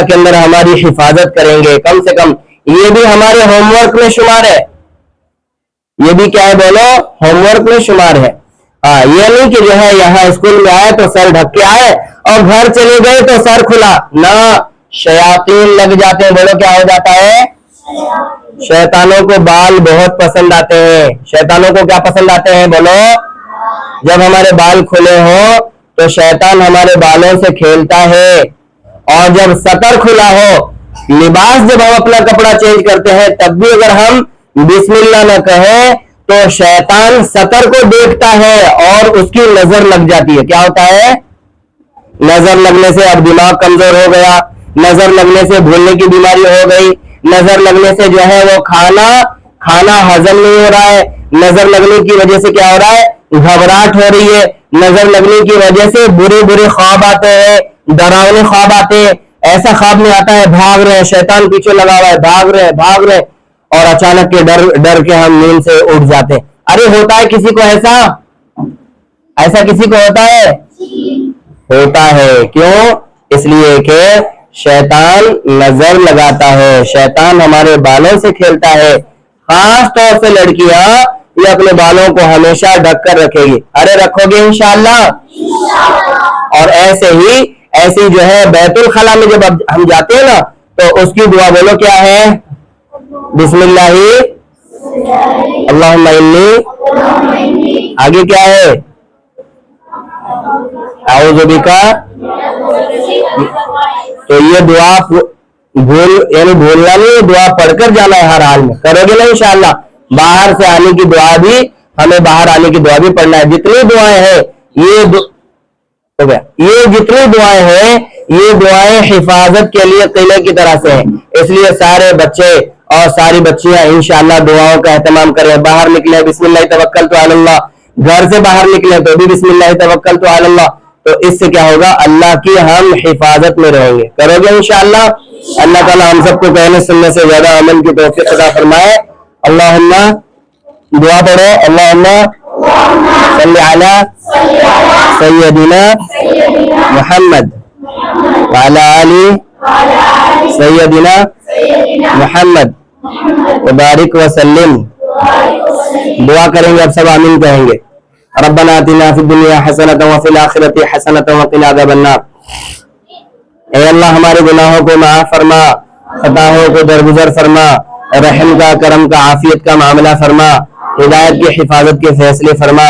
के अंदर हमारी हिफाजत करेंगे, कम से कम ये भी हमारे होमवर्क में शुमार है, ये भी क्या है बोलो, होमवर्क में शुमार है। हाँ, ये नहीं कि जो है यहाँ स्कूल में आए तो सर ढक के आए और घर चले गए तो सर खुला ना, शयातीन लग जाते हैं। बोलो क्या हो जाता है? शैतानों को बाल बहुत पसंद आते हैं। शैतानों को क्या पसंद आते हैं बोलो? जब हमारे बाल खुले हो तो शैतान हमारे बालों से खेलता है, और जब सतर खुला हो, लिबास जब हम अपना कपड़ा चेंज करते हैं तब भी अगर हम बिस्मिल्लाह न कहें तो शैतान सतर को देखता है और उसकी नजर लग जाती है। क्या होता है? नजर लगने से अब दिमाग कमजोर हो गया, नजर लगने से भूलने की बीमारी हो गई, नजर लगने से जो है वो खाना हजम नहीं हो रहा है, नजर लगने की वजह से क्या हो रहा है? घबराहट हो रही है, नजर लगने की वजह से बुरे बुरे ख्वाब आते हैं, डरावने ख्वाब आते हैं। ऐसा ख्वाब नहीं आता है भाग रहे हैं, शैतान पीछे लगा हुआ है, भाग रहे और अचानक के डर के हम नींद से उठ जाते हैं। अरे होता है किसी को ऐसा किसी को होता है। क्यों? इसलिए कि शैतान नजर लगाता है, शैतान हमारे बालों से खेलता है। खास तौर से लड़कियां ये अपने बालों को हमेशा ढक कर रखेगी। अरे रखोगे इंशाअल्लाह। और ऐसी जो है बैतुल खला में जब हम जाते हैं ना तो उसकी दुआ बोलो क्या है? बिस्मिल्लाही अल्लाहुम्मा इन्नी, आगे क्या है? आऊज़ु बिका। तो ये दुआ भूलना नहीं, दुआ पढ़कर जाना है हर हाल में। करोगे ना इंशाअल्लाह। बाहर से आने की दुआ भी, हमें बाहर आने की दुआ भी पढ़ना है। जितनी दुआएं हैं हो गया, ये जितनी दुआएं हैं ये दुआएं हिफाजत के लिए किले की तरह से हैं। इसलिए सारे बच्चे और सारी बच्चियां इंशाअल्लाह दुआओं का एहतमाम करें। बाहर निकले बिस्मिल्लाह तवक्कलतु अलल्लाह, घर से बाहर निकले तो भी बिस्मिल्लाह तवक्कलतु अलल्लाह। तो इससे क्या होगा? अल्लाह की हम हिफाजत में रहेंगे। करोगे इंशाअल्लाह। अल्लाह ताला हम सबको कहने सुनने से ज्यादा अमल की तौफीक अता फरमाए। अल्लाहुम्मा, दुआ पढ़ो, अल्लाहुम्मा सल्ली अला सय्यदिना मुहम्मद व अला आलि सय्यदिना मुहम्मद व बारिक व सल्लिम। दुआ करेंगे, अब सब आमीन कहेंगे। रब्बना आतिना फिद दुनिया हसनतन व फिल आखिरति हसनतन व क़िना अज़ाबन्नार। ऐ अल्लाह हमारे गुनाहों को माफ फरमा, खताओं को दरगुजर फरमा, रहम का, करम का, आफियत का मामला फरमा, हिदायत की हिफाजत के फैसले फरमा।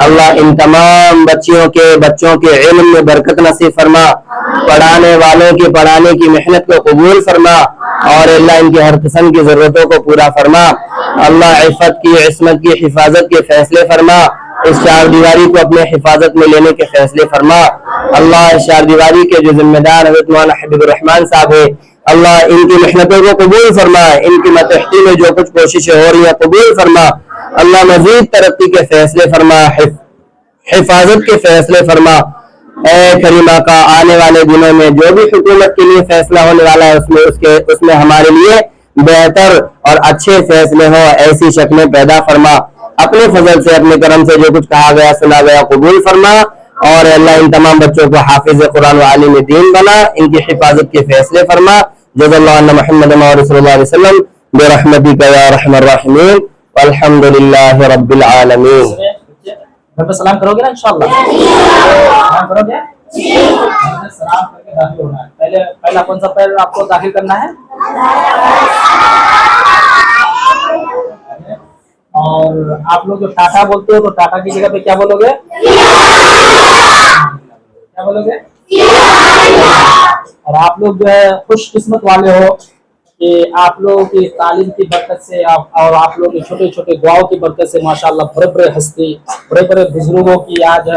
अल्लाह इन तमाम बच्चों के इल्म में बरकत नसीब फरमा, पढ़ाने वालों के पढ़ाने की मेहनत को कबूल फरमा, और अल्लाह इनकी हर किस्म की जरूरतों को पूरा फरमा। अल्लाह इफ़्फ़त की, इस्मत की, हिफाजत के फैसले फरमा। इस चार दीवारी को अपने हिफाजत में लेने के फैसले फरमा। अल्लाह इस चार दीवारी के जो जिम्मेदार हज़रत मौलाना हबीबुर रहमान साहब है, अल्लाह इनकी मेहनतों को कबूल फरमा, इनकी मतहती में जो कुछ कोशिशें हो रही है कबूल फरमा। अल्लाह मजीद तरक्की के फैसले फरमा, हिफाजत के फैसले फरमा। ऐ करीमा का आने वाले दिनों में जो भी हुकूमत के लिए फैसला होने वाला है उसमें हमारे लिए बेहतर और अच्छे फैसले हो, ऐसी शक्लें पैदा फरमा। अपने फजल से, अपने करम से जो कुछ कहा गया सुना गया कबूल फरमा, और अल्लाह इन तमाम बच्चों को हाफिज कुरान व आलिम दीन बना, इनकी हिफाजत के फैसले फरमा। जज़ाल्लाहु अन्ना मुहम्मदन व रसूलुल्लाह वसल्लम बिरहमतिका या रहमर राहिमीन वल्हम्दुलिल्लाहि रब्बिल आलमीन। घर पे सलाम करोगे ना इंशाअल्लाह? सलाम करोगे? सलाम करके दाखिल होना है। पहला कौन सा पैर आपको दाखिल करना है? और आप लोग जो टाटा बोलते हो तो टाटा की जगह पे क्या बोलोगे? क्या बोलोगे? और आप लोग जो है खुशकिस्मत वाले हो कि आप लोगों की तालीम की बरकत से और आप लोगों के छोटे छोटे दुआओं की बरकत से माशाअल्लाह बड़े बड़े हस्ती, बड़े बड़े बुजुर्गों की आज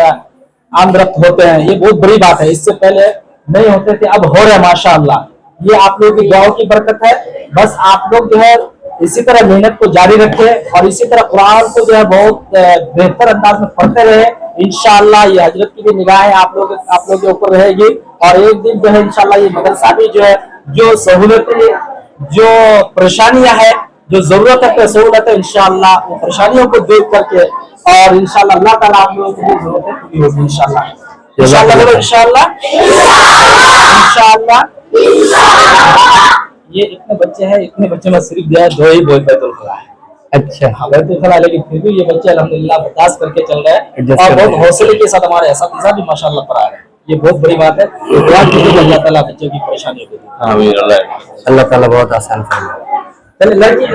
आमदरफ्त होते हैं। ये बहुत बड़ी बात है। इससे पहले नहीं होते थे, अब हो रहे माशाअल्लाह। ये आप लोगों की दुआओं की बरकत है। बस आप लोग जो है इसी तरह मेहनत को जारी रखें और इसी तरह कुरान को जो है बहुत बेहतर अंदाज में पढ़ते रहे। इंशाअल्लाह ये हजरत की भी निगाहें आप लोग के ऊपर रहेगी, और एक दिन जो है इंशाअल्लाह ये मदरसा भी जो है, जो सहूलतें, जो परेशानियां है, जो जरूरत है सहूलत है, इंशाअल्लाह वो परेशानियों को दूर करके और इंशाअल्लाह अल्लाह ताला आप लोगों की जरूरतें पूरी होगी इंशाअल्लाह। इंशाअल्लाह इंशाअल्लाह इंशाअल्लाह। ये इतने बच्चे हैं, इतने बच्चे में सिर्फ दिया 2 ही बोल बैतुल खला है। अच्छा, हाँ बैतुल खला, लेकिन फिर भी ये बच्चे अल्हम्दुलिल्लाह बर्दाश्त करके चल रहे हैं Adjust और कर बहुत रहे हैं। हौसले के साथ हमारे एसातिज़ा भी माशाल्लाह पढ़ा रहे हैं। ये बहुत बड़ी बात है। दुआ कीजिए अल्लाह ताला बच्चों की परेशानियों को दूर करे। अल्लाह ताला बहुत आसान फरमाए। चलिए लड़कियां